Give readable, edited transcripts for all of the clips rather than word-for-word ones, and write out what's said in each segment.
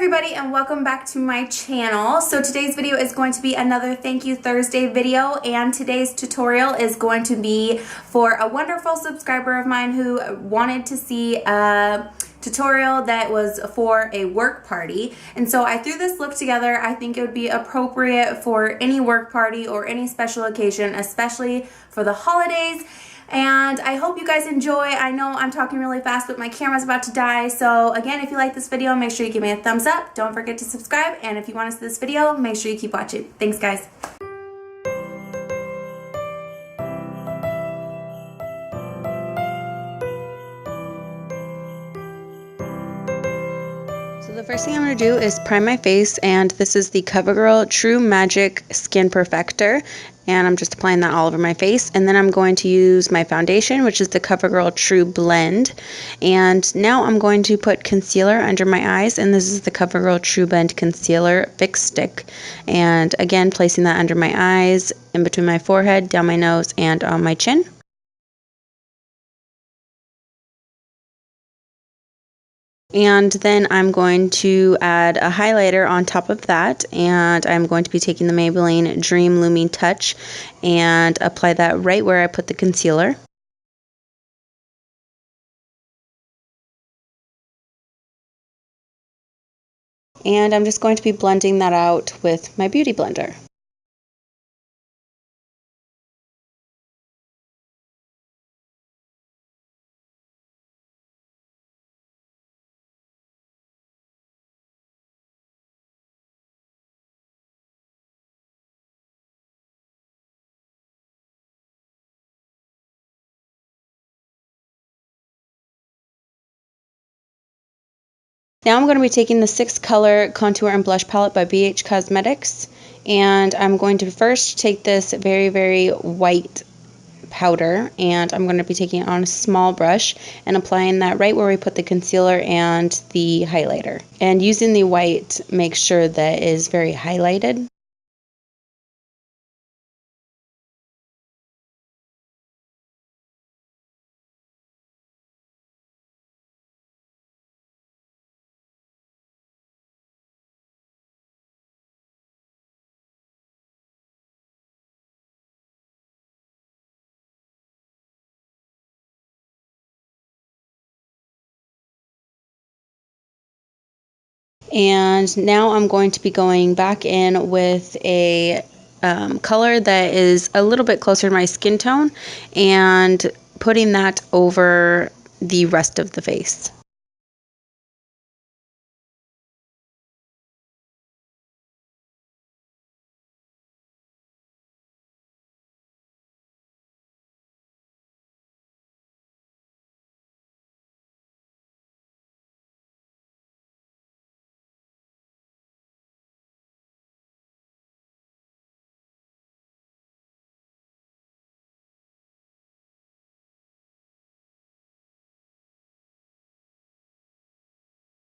everybody and welcome back to my channel. So today's video is going to be another Thank You Thursday video, and today's tutorial is going to be for a wonderful subscriber of mine who wanted to see a tutorial that was for a work party. And so I threw this look together. I think it would be appropriate for any work party or any special occasion, especially for the holidays. And I hope you guys enjoy. I know I'm talking really fast, but my camera's about to die. So again, if you like this video, make sure you give me a thumbs up. Don't forget to subscribe. And if you want to see this video, make sure you keep watching. Thanks, guys. So the first thing I'm going to do is prime my face, and this is the Covergirl TruMagic Skin Perfector, and I'm just applying that all over my face. And then I'm going to use my foundation, which is the Covergirl TruBlend, and now I'm going to put concealer under my eyes, and this is the Covergirl TruBlend Concealer Fixstick, and again placing that under my eyes, in between my forehead, down my nose, and on my chin. And then I'm going to add a highlighter on top of that, and I'm going to be taking the Maybelline Dream Lumi Touch and apply that right where I put the concealer. And I'm just going to be blending that out with my beauty blender. Now I'm going to be taking the 6-color contour and blush palette by Beige Cosmetics, and I'm going to first take this very, very white powder, and I'm going to be taking it on a small brush and applying that right where we put the concealer and the highlighter. And using the white, make sure that it is very highlighted. And now I'm going to be going back in with a color that is a little bit closer to my skin tone and putting that over the rest of the face.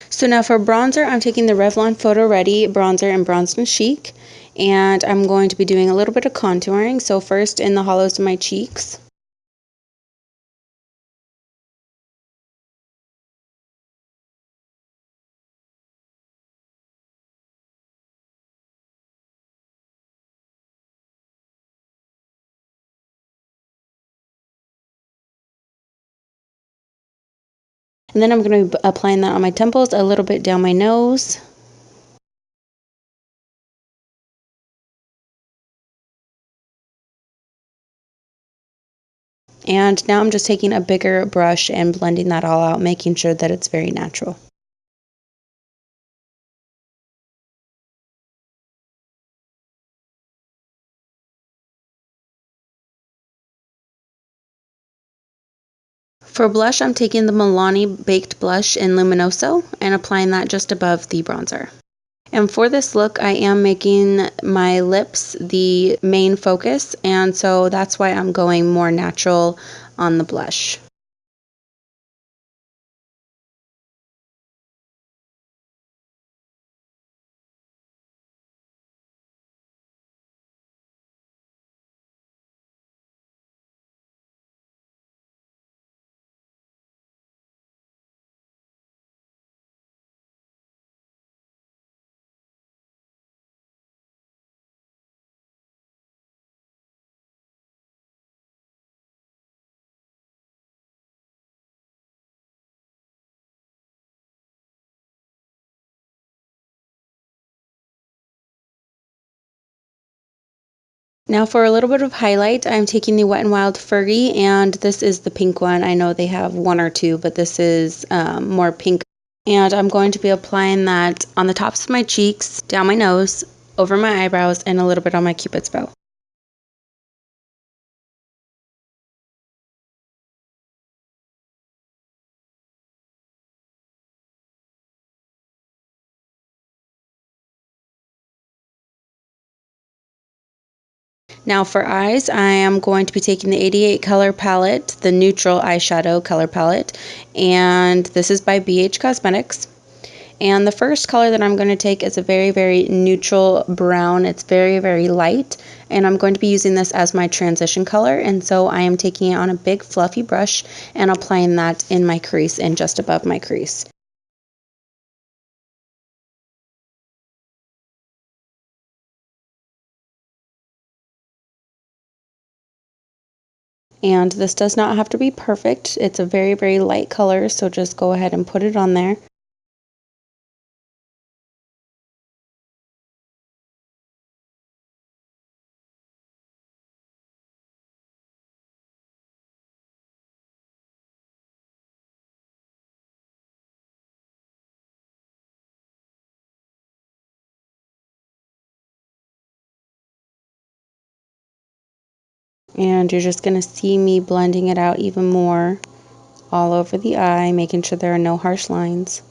So now for bronzer, I'm taking the Revlon Photoready bronzer in Bronzed and Chic, and I'm going to be doing a little bit of contouring. So first in the hollows of my cheeks. And then I'm going to be applying that on my temples, a little bit down my nose. And now I'm just taking a bigger brush and blending that all out, making sure that it's very natural. For blush, I'm taking the Milani Baked Blush in Luminoso and applying that just above the bronzer. And for this look, I am making my lips the main focus, and so that's why I'm going more natural on the blush. Now for a little bit of highlight, I'm taking the Wet n Wild Fergie, and this is the pink one. I know they have one or two, but this is more pink. And I'm going to be applying that on the tops of my cheeks, down my nose, over my eyebrows, and a little bit on my Cupid's bow. Now for eyes, I am going to be taking the 88 color palette, the neutral eyeshadow color palette, and this is by Beige Cosmetics. And the first color that I'm going to take is a very, very neutral brown. It's very, very light, and I'm going to be using this as my transition color, and so I am taking it on a big fluffy brush and applying that in my crease and just above my crease. And this does not have to be perfect. It's a very, very light color, so just go ahead and put it on there. And you're just going to see me blending it out even more all over the eye, making sure there are no harsh lines.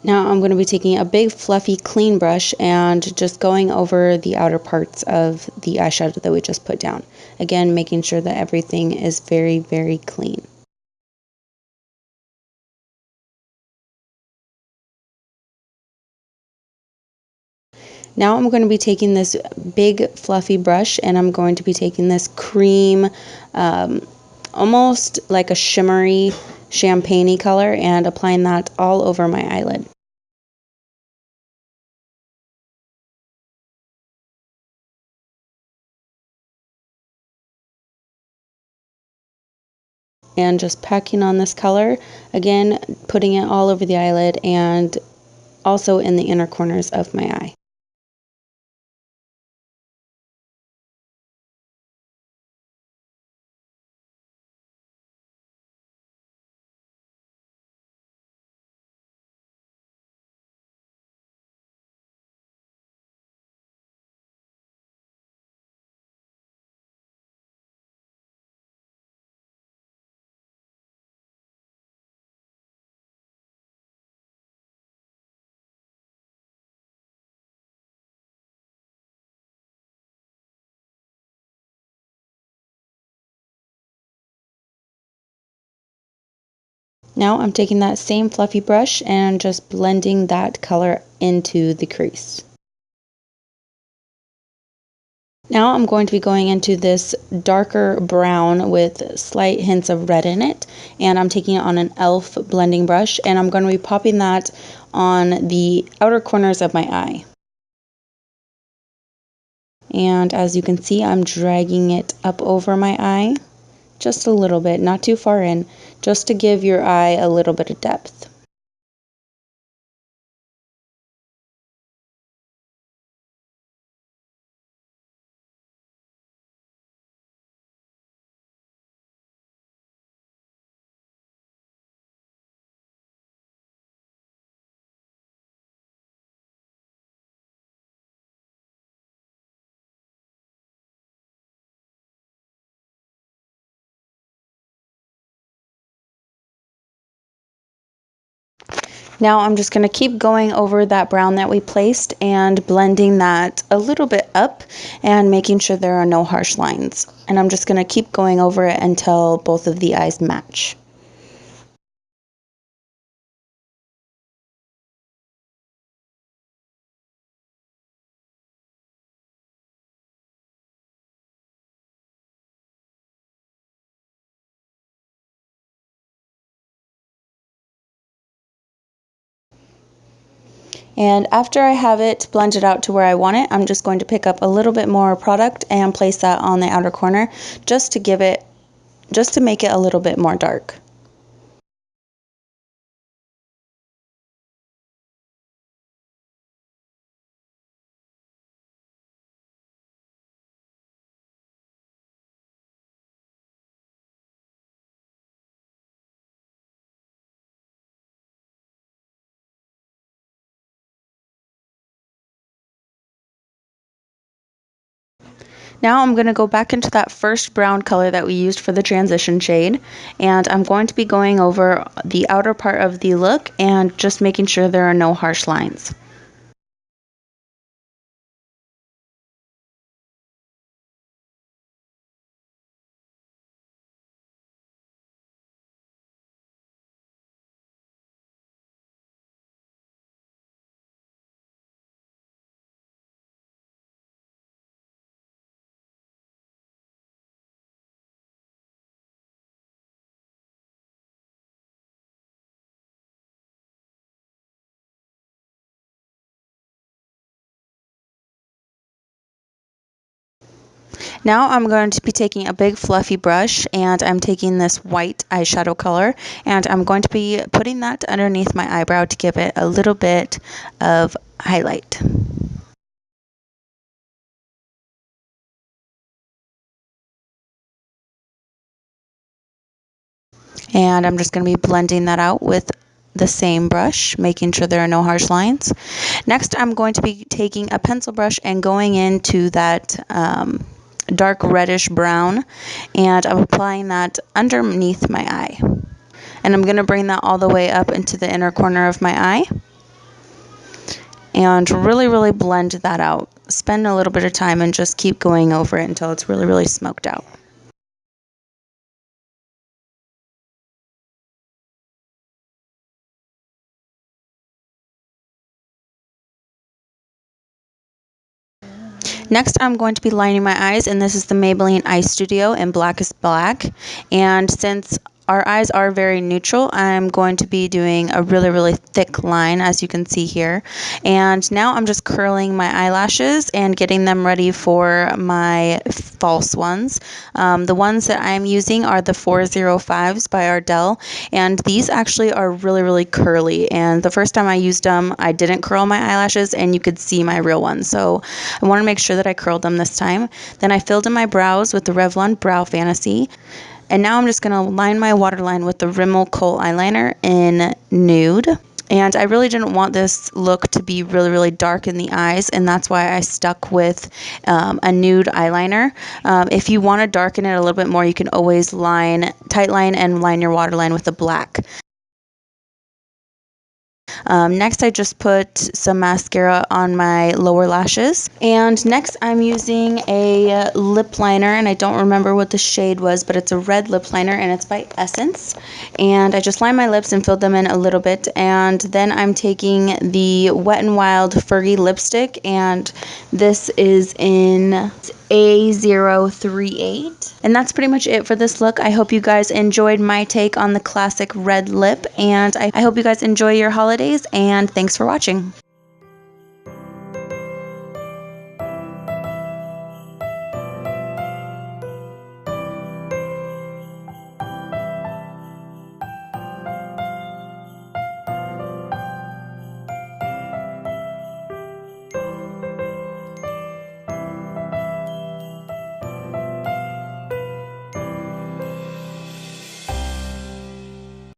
Now I'm going to be taking a big fluffy clean brush and just going over the outer parts of the eyeshadow that we just put down. Again, making sure that everything is very, very clean. Now I'm going to be taking this big fluffy brush, and I'm going to be taking this cream, almost like a shimmery champagne-y color, and applying that all over my eyelid. And just packing on this color, again putting it all over the eyelid and also in the inner corners of my eye. Now I'm taking that same fluffy brush and just blending that color into the crease. Now I'm going to be going into this darker brown with slight hints of red in it, and I'm taking it on an e.l.f. blending brush, and I'm going to be popping that on the outer corners of my eye. And as you can see, I'm dragging it up over my eye just a little bit, not too far in, just to give your eye a little bit of depth. Now I'm just going to keep going over that brown that we placed and blending that a little bit up and making sure there are no harsh lines. And I'm just going to keep going over it until both of the eyes match. And after I have it blended out to where I want it, I'm just going to pick up a little bit more product and place that on the outer corner just to make it a little bit more dark. Now I'm going to go back into that first brown color that we used for the transition shade, and I'm going to be going over the outer part of the look and just making sure there are no harsh lines. Now I'm going to be taking a big fluffy brush, and I'm taking this white eyeshadow color, and I'm going to be putting that underneath my eyebrow to give it a little bit of highlight. And I'm just going to be blending that out with the same brush, making sure there are no harsh lines. Next, I'm going to be taking a pencil brush and going into that dark reddish brown, and I'm applying that underneath my eye. And I'm going to bring that all the way up into the inner corner of my eye and really blend that out. Spend a little bit of time and just keep going over it until it's really smoked out. Next, I'm going to be lining my eyes, and this is the Maybelline Eye Studio in Blackest Black. And since our eyes are very neutral, I'm going to be doing a really thick line, as you can see here. And now I'm just curling my eyelashes and getting them ready for my false ones. The ones that I'm using are the 405s by Ardell, and these actually are really curly. And the first time I used them, I didn't curl my eyelashes, and you could see my real ones. So I want to make sure that I curled them this time. Then I filled in my brows with the Revlon Brow Fantasy. And now I'm just going to line my waterline with the Rimmel Kohl eyeliner in Nude. And I really didn't want this look to be really dark in the eyes, and that's why I stuck with a nude eyeliner. If you want to darken it a little bit more, you can always tight line and line your waterline with a black. Next, I just put some mascara on my lower lashes. And next, I'm using a lip liner, and I don't remember what the shade was, but it's a red lip liner, and it's by Essence. And I just lined my lips and filled them in a little bit. And then I'm taking the Wet n Wild Fergie lipstick, and this is in A038. And that's pretty much it for this look. I hope you guys enjoyed my take on the classic red lip, and I hope you guys enjoy your holidays, and thanks for watching.